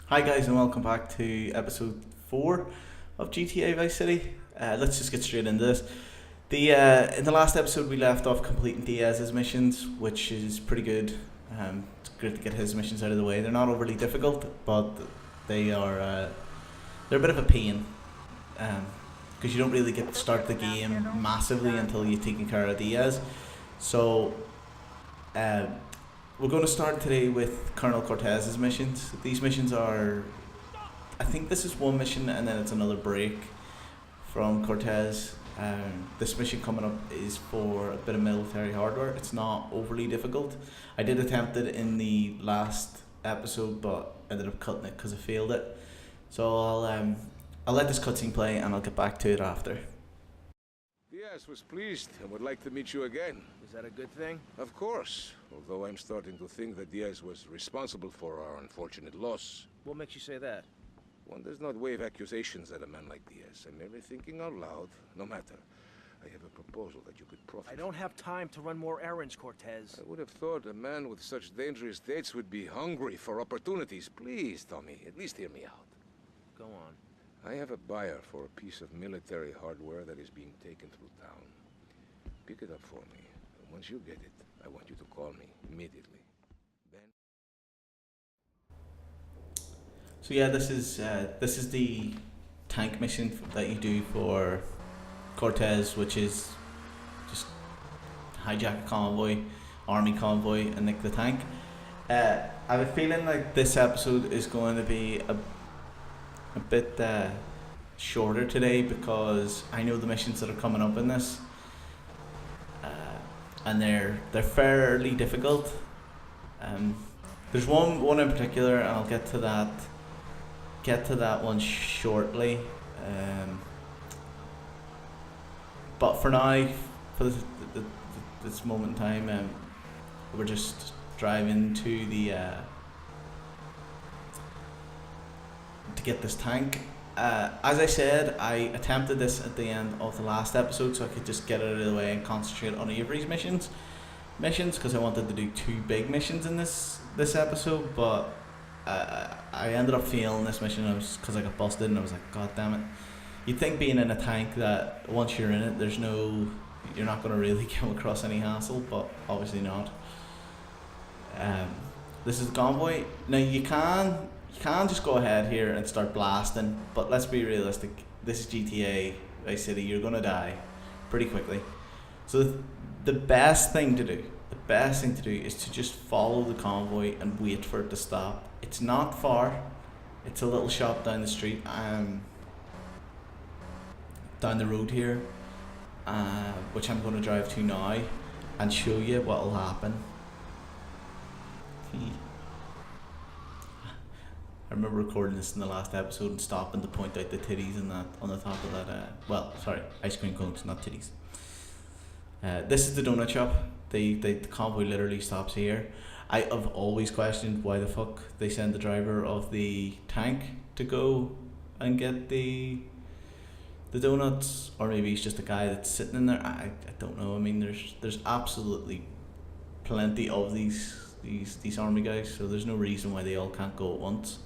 Hi guys and welcome back to episode 4 of GTA Vice City. Let's just get straight into this. In the last episode we left off completing Diaz's missions, which is pretty good. It's good to get his missions out of the way. They're not overly difficult, but they are they're a bit of a pain because you don't really get to start the game massively until you've taken care of Diaz. So uh, we're going to start today with Colonel Cortez's missions. These missions are, I think this is one mission and then it's another break from Cortez. This mission coming up is for a bit of military hardware. It's not overly difficult. I did attempt it in the last episode, but ended up cutting it because I failed it. So I'll let this cutscene play and I'll get back to it after. Diaz was pleased and would like to meet you again. Is that a good thing? Of course, although I'm starting to think that Diaz was responsible for our unfortunate loss. What makes you say that? One does not wave accusations at a man like Diaz. I'm merely thinking out loud. No matter. I have a proposal that you could profit. I don't have time to run more errands, Cortez. I would have thought a man with such dangerous dates would be hungry for opportunities. Please, Tommy, at least hear me out. Go on. I have a buyer for a piece of military hardware that is being taken through town. Pick it up for me. And once you get it, I want you to call me immediately. Then... So yeah, this is the tank mission that you do for Cortez, which is just hijack a convoy, army convoy, and nick the tank. I have a feeling like this episode is going to be a bit shorter today because I know the missions that are coming up in this, and they're fairly difficult. There's one in particular, and I'll get to that one shortly. But for now, for this moment in time, we're just driving to get this tank. As I said, I attempted this at the end of the last episode so I could just get it out of the way and concentrate on Avery's missions because I wanted to do 2 big missions in this episode, but I ended up failing this mission because I got busted and I was like, god damn it. You'd think being in a tank that once you're in it, you're not going to really come across any hassle, but obviously not. This is the convoy. Now you can just go ahead here and start blasting, but let's be realistic. This is GTA Vice City. You're gonna die pretty quickly. So the best thing to do is to just follow the convoy and wait for it to stop. It's not far. It's a little shop down the street, down the road here, which I'm going to drive to now and show you what will happen. I remember recording this in the last episode and stopping to point out the titties and that on the top of that. Ice cream cones, not titties. This is the donut shop. The convoy literally stops here. I have always questioned why the fuck they send the driver of the tank to go and get the donuts, or maybe he's just a guy that's sitting in there. I don't know. I mean, there's absolutely plenty of these army guys, so there's no reason why they all can't go at once.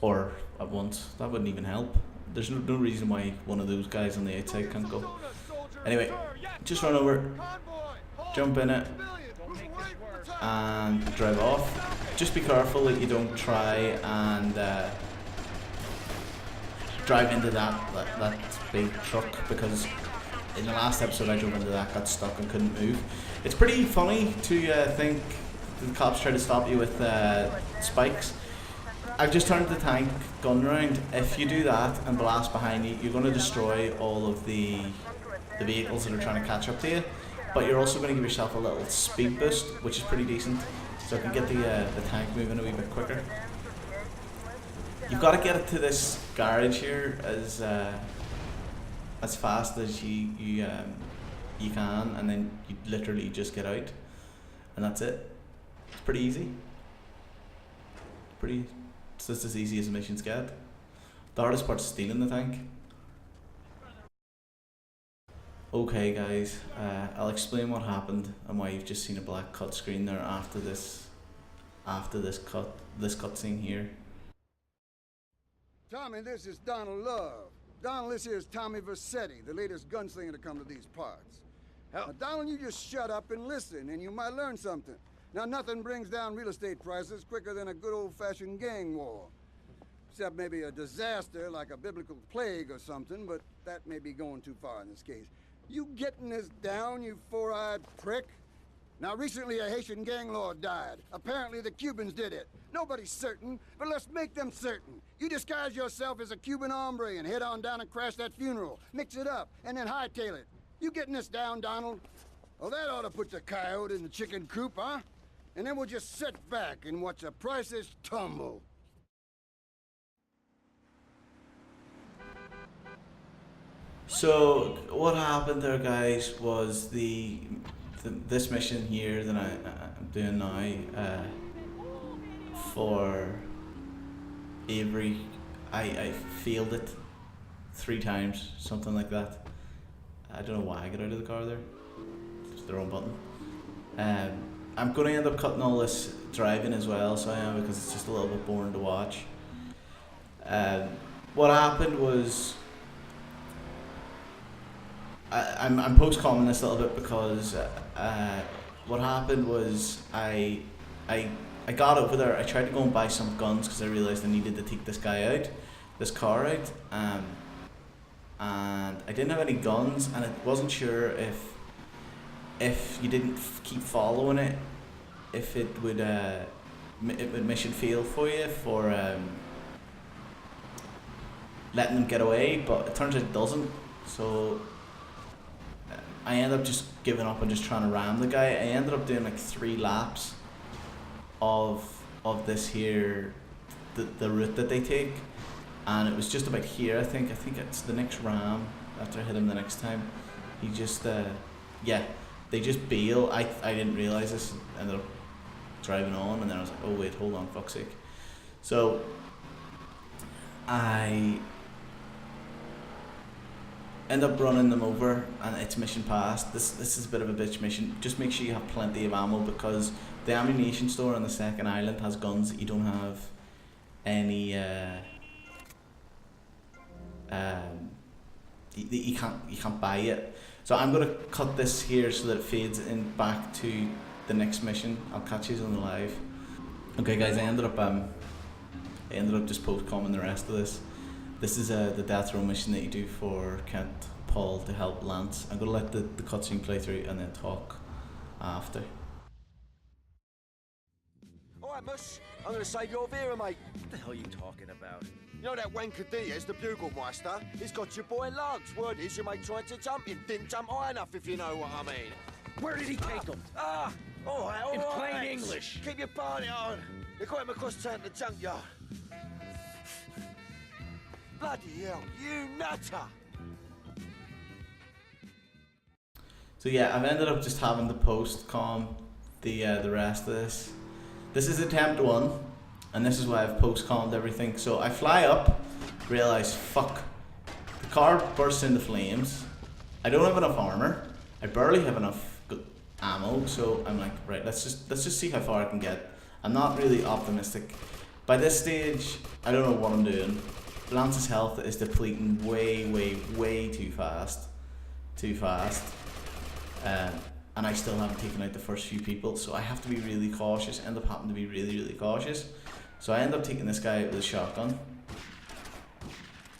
Or at once, that wouldn't even help. There's no reason why one of those guys on the outside can't go. Anyway, just run over, jump in it, and drive off. Just be careful that you don't try and drive into that big truck, because in the last episode I drove into that, got stuck and couldn't move. It's pretty funny to think the cops try to stop you with spikes. I've just turned the tank gun round. If you do that and blast behind you, you're going to destroy all of the vehicles that are trying to catch up to you, but you're also going to give yourself a little speed boost, which is pretty decent, so I can get the tank moving a wee bit quicker. You've got to get it to this garage here as fast as you can, and then you literally just get out, and that's it. It's pretty easy. It's just as easy as missions get. The hardest part's stealing the tank. Okay guys, I'll explain what happened and why you've just seen a black cut screen there after this after this cutscene here. Tommy, this is Donald Love. Donald, this here is Tommy Vercetti, the latest gunslinger to come to these parts. Now, Donald, you just shut up and listen, and you might learn something. Now, nothing brings down real estate prices quicker than a good old-fashioned gang war. Except maybe a disaster like a biblical plague or something, but that may be going too far in this case. You getting this down, you four-eyed prick? Now, recently a Haitian gang lord died. Apparently the Cubans did it. Nobody's certain, but let's make them certain. You disguise yourself as a Cuban hombre and head on down and crash that funeral. Mix it up, and then hightail it. You getting this down, Donald? Well, that ought to put the coyote in the chicken coop, huh? And then we'll just sit back and watch the prices tumble. So what happened there, guys, was this mission here that I'm doing now for Avery. I failed it 3 times, something like that. I don't know why I got out of the car there. It's the wrong button. I'm going to end up cutting all this driving as well, so I am, because it's just a little bit boring to watch. What happened was I'm post-commenting this a little bit because what happened was I got over there. I tried to go and buy some guns because I realised I needed to take this car out, and I didn't have any guns, and I wasn't sure if you didn't keep following it, if it would mission fail for you for letting them get away, but it turns out it doesn't. So I ended up just giving up and just trying to ram the guy. I ended up doing like 3 laps of this here, the route that they take, and it was just about here. I think it's the next ram. After I hit him the next time, he just they just bail. I didn't realise this. Ended up driving on, and then I was like, oh wait, hold on, fuck's sake. So I end up running them over, and it's mission passed. This is a bit of a bitch mission. Just make sure you have plenty of ammo, because the ammunition store on the second island has guns that you don't have any you can't buy it. So I'm gonna cut this here so that it fades in back to the next mission. I'll catch you on the live. Okay guys, I ended up just post-commenting the rest of this. This is the death row mission that you do for Kent Paul to help Lance. I'm gonna let the cutscene play through and then talk after. Alright, Mus, I'm gonna save your Vera, mate. What the hell are you talking about? You know that wanker Diaz, the bugle meister? He's got your boy Lugs. Word is your mate tried to jump him, didn't jump high enough, if you know what I mean. Where did he take him? Alright, In plain lads. English. Keep your party on. They got him across town to the junkyard. Bloody hell, you nutter! So yeah, I've ended up just having to post-com the rest of this. This is attempt 1, and this is why I've post-commed everything. So I fly up, realise, fuck, the car bursts into flames. I don't have enough armor. I barely have enough ammo. So I'm like, right, let's just see how far I can get. I'm not really optimistic. By this stage, I don't know what I'm doing. Lance's health is depleting way too fast. And I still haven't taken out the first few people, so I have to be really cautious. End up having to be really cautious. So I end up taking this guy out with a shotgun.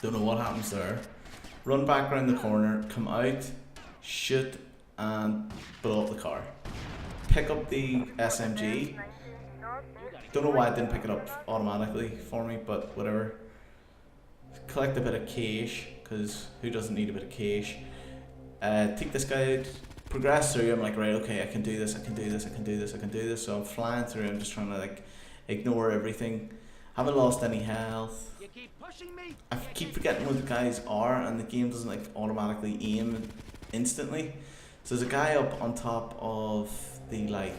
Don't know what happens there. Run back around the corner, come out, shoot, and blow up the car. Pick up the SMG. Don't know why it didn't pick it up automatically for me, but whatever. Collect a bit of cash, because who doesn't need a bit of cash? Take this guy out, progress through. I'm like, right, okay, I can do this. So I'm flying through. I'm just trying to like ignore everything. Haven't lost any health. You keep pushing me. I keep forgetting what the guys are, and the game doesn't like automatically aim instantly. So there's a guy up on top of the like,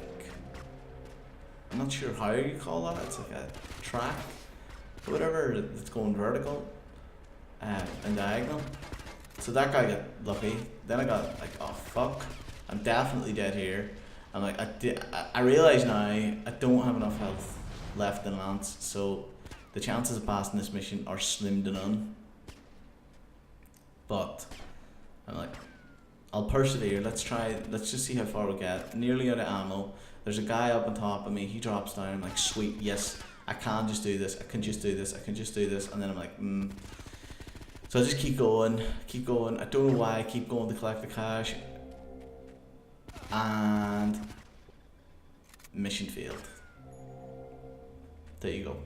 I'm not sure how you call that. It's like a track, or whatever. That's going vertical and diagonal. So that guy got lucky. Then I got like, oh fuck, I'm definitely dead here. I'm like, I realise now I don't have enough health left in Lance, so the chances of passing this mission are slim to none. But I'm like, I'll persevere. Let's just see how far we get. Nearly out of ammo. There's a guy up on top of me. He drops down. I'm like, sweet, yes, I can just do this. I can just do this. I can just do this. And then I'm like, So I just keep going. I don't know why I keep going to collect the cash. And mission failed. There you go.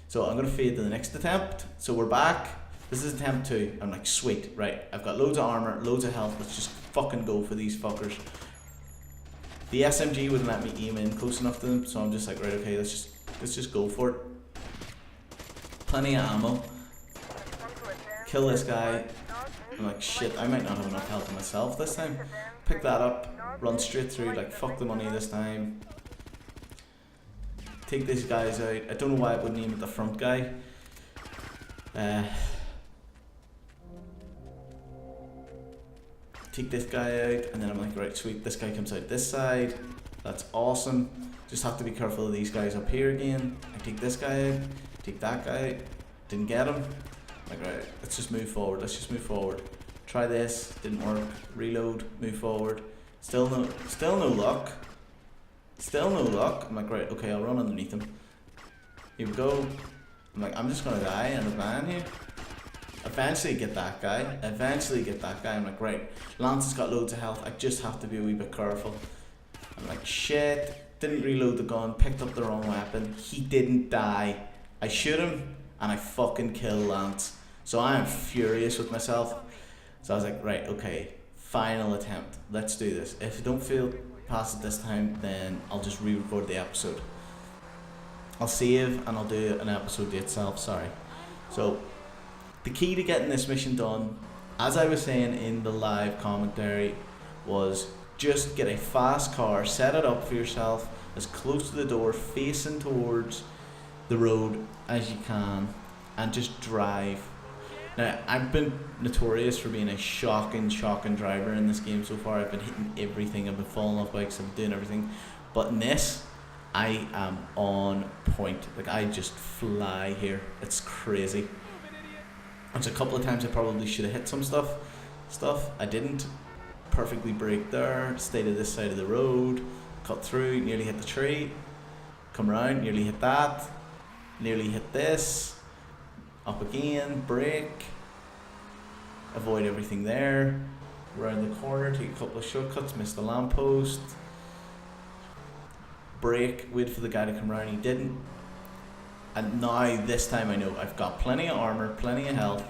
So I'm gonna fade to the next attempt. So we're back. This is attempt 2. I'm like, sweet, right? I've got loads of armor, loads of health. Let's just fucking go for these fuckers. The SMG wouldn't let me aim in close enough to them, so I'm just like, right, okay, let's just go for it. Plenty of ammo. Kill this guy. I'm like, shit, I might not have enough health myself this time. Pick that up, run straight through, like, fuck the money this time. Take these guys out. I don't know why it wouldn't aim at the front guy. Take this guy out, and then I'm like, right, sweet, this guy comes out this side. That's awesome. Just have to be careful of these guys up here again. I take this guy out, take that guy out. Didn't get him. Like, right, let's just move forward. Try this, didn't work. Reload, move forward. Still no luck. I'm like, right, okay, I'll run underneath him. Here we go. I'm like, I'm just gonna die in the van here. Eventually get that guy. I'm like, right, Lance has got loads of health. I just have to be a wee bit careful. I'm like, shit. Didn't reload the gun. Picked up the wrong weapon. He didn't die. I shoot him and I fucking kill Lance. So I am furious with myself. So I was like, right, okay, final attempt. Let's do this. If I don't fail past it this time, then I'll just re-record the episode. I'll save and I'll do an episode itself. Sorry. So the key to getting this mission done, as I was saying in the live commentary, was just get a fast car, set it up for yourself as close to the door, facing towards the road as you can, and just drive. Now, I've been notorious for being a shocking driver in this game so far. I've been hitting everything, I've been falling off bikes, I've been doing everything. But in this, I am on point. Like, I just fly here. It's crazy. There's a couple of times I probably should have hit some stuff. I didn't. Perfectly brake there. Stayed to this side of the road. Cut through. Nearly hit the tree. Come around. Nearly hit that. Nearly hit this. Up again. Brake. Avoid everything there. Round the corner. Take a couple of shortcuts. Miss the lamppost. Brake. Wait for the guy to come around. He didn't. And now, this time I know I've got plenty of armor, plenty of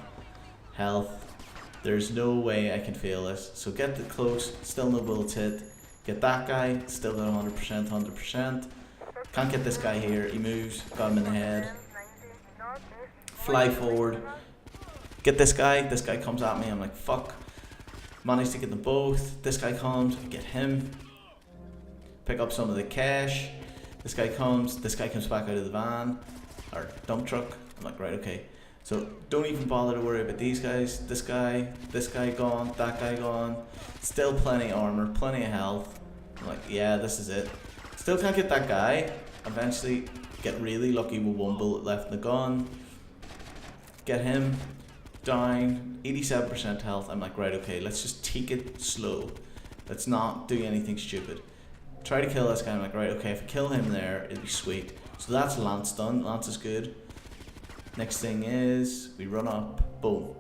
health. There's no way I can fail this. So get it close, still no bullets hit. Get that guy, still got 100%. Can't get this guy here, he moves, got him in the head. Fly forward. Get this guy comes at me, I'm like, fuck. Managed to get them both. This guy comes, get him. Pick up some of the cash. This guy comes back out of the van. Or dump truck. I'm like, right, okay. So don't even bother to worry about these guys. This guy gone, that guy gone. Still plenty of armor, plenty of health. I'm like, yeah, this is it. Still can't get that guy. Eventually get really lucky with one bullet left in the gun. Get him down, 87% health. I'm like, right, okay, let's just take it slow. Let's not do anything stupid. Try to kill this guy. I'm like, right, okay, if I kill him there, it'd be sweet. So that's Lance done. Lance is good. Next thing is, we run up. Boom.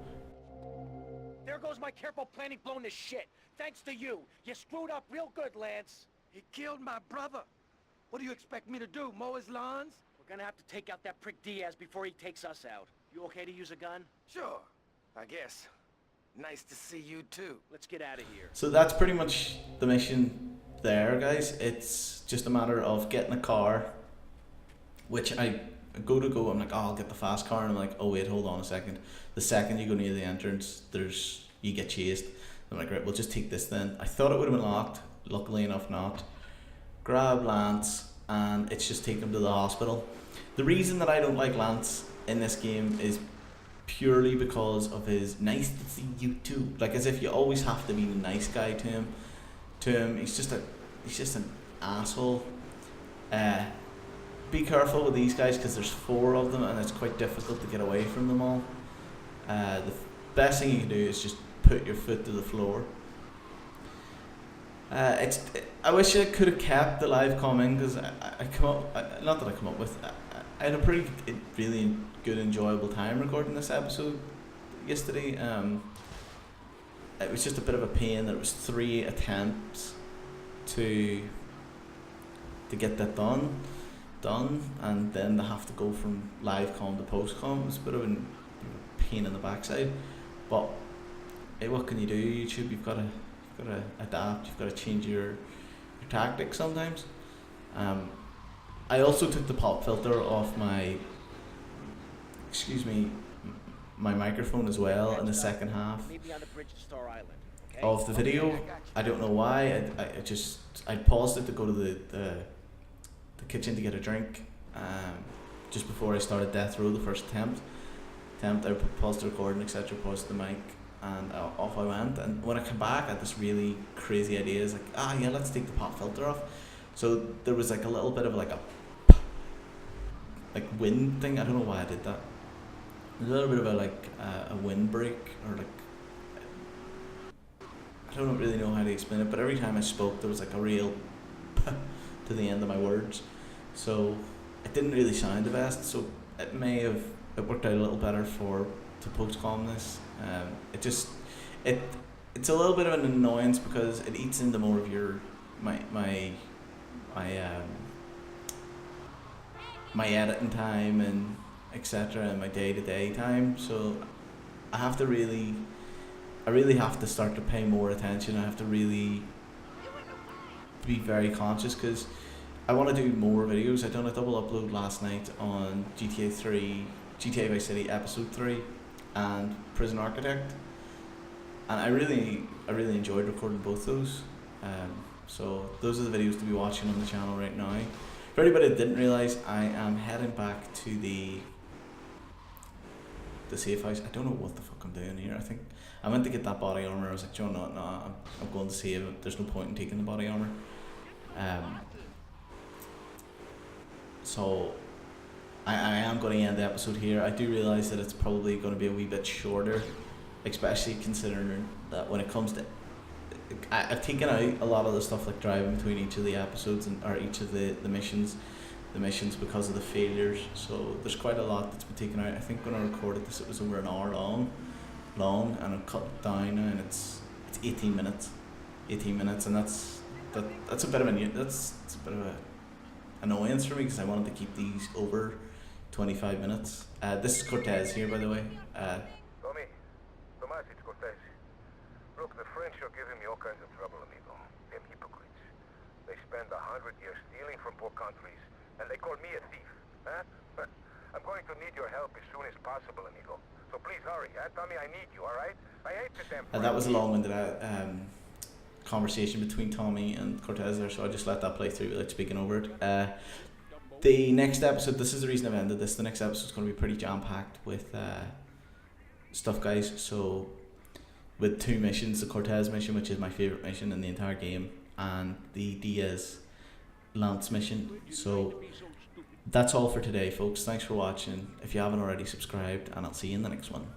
There goes my careful planning blown to shit. Thanks to you. You screwed up real good, Lance. He killed my brother. What do you expect me to do, mow his lawns? We're gonna have to take out that prick Diaz before he takes us out. You okay to use a gun? Sure, I guess. Nice to see you too. Let's get out of here. So that's pretty much the mission there, guys. It's just a matter of getting a car, which I go, I'm like, oh, I'll get the fast car, and I'm like, oh wait, hold on a second. The second you go near the entrance, you get chased. I'm like, right, we'll just take this then. I thought it would have been locked, luckily enough not. Grab Lance, and it's just take him to the hospital. The reason that I don't like Lance in this game is purely because of his nice to see you too. Like, as if you always have to be the nice guy to him. He's just a asshole. Be careful with these guys because there's 4 of them and it's quite difficult to get away from them all. The best thing you can do is just put your foot to the floor. I wish I could have kept the live comment because I come up, not that I come up with, I had a really good, enjoyable time recording this episode yesterday. It was just a bit of a pain that it was 3 attempts to get that done, and then they have to go from live com to post com. It's a bit of a pain in the backside, but hey, what can you do? YouTube, you've got to adapt. You've got to change your tactics sometimes. I also took the pop filter off my microphone as well in the second half of the video. I don't know why. I paused it to go to the kitchen to get a drink just before I started Death Row, the first attempt. I paused the recording, etc., paused the mic, and off I went. And when I came back, I had this really crazy idea. It's like, yeah, let's take the pop filter off. So there was like a little bit of like a wind thing. I don't know why I did that. A little bit of a windbreak, or like, I don't really know how to explain it, but every time I spoke there was like a real to the end of my words, so it didn't really sound the best. So it worked out a little better to post-com this. It's a little bit of an annoyance because it eats into more of your my editing time and etc. and my day-to-day time. So I really have to start to pay more attention. I have to really be very conscious because I want to do more videos. I done a double upload last night on GTA Vice City Episode 3 and Prison Architect, and I really enjoyed recording both those. So those are the videos to be watching on the channel right now. For anybody that didn't realise, I am heading back to the safe house. I don't know what the fuck I'm doing here. I think I meant to get that body armor. I was like, John, no, I'm going to save it. There's no point in taking the body armor. So I am going to end the episode here. I do realise that it's probably going to be a wee bit shorter, especially considering that when it comes to, I've taken out a lot of the stuff like driving between each of the episodes or each of the missions because of the failures. So there's quite a lot that's been taken out. I think when I recorded this, it was over an hour long, and I cut it down now, and it's 18 minutes, and that's a bit of a annoyance for me because I wanted to keep these over 25 minutes. This is Cortez here, by the way. Tomás, it's Cortez. Look, the French are giving me all kinds of trouble, amigo. Them hypocrites. They spend 100 years stealing from poor countries, and they call me a thief, huh? I'm going to need your help as soon as possible, amigo. So please hurry, huh? Tell me I need you, all right? I hate the damn. That was a long-winded conversation between Tommy and Cortez there, so I just let that play through without speaking over it. The next episode, this is the reason I've ended this, the next episode is going to be pretty jam-packed with stuff, guys. So with 2 missions, the Cortez mission, which is my favourite mission in the entire game, and the Diaz Lance mission. So that's all for today, folks. Thanks for watching. If you haven't already, subscribed, and I'll see you in the next one.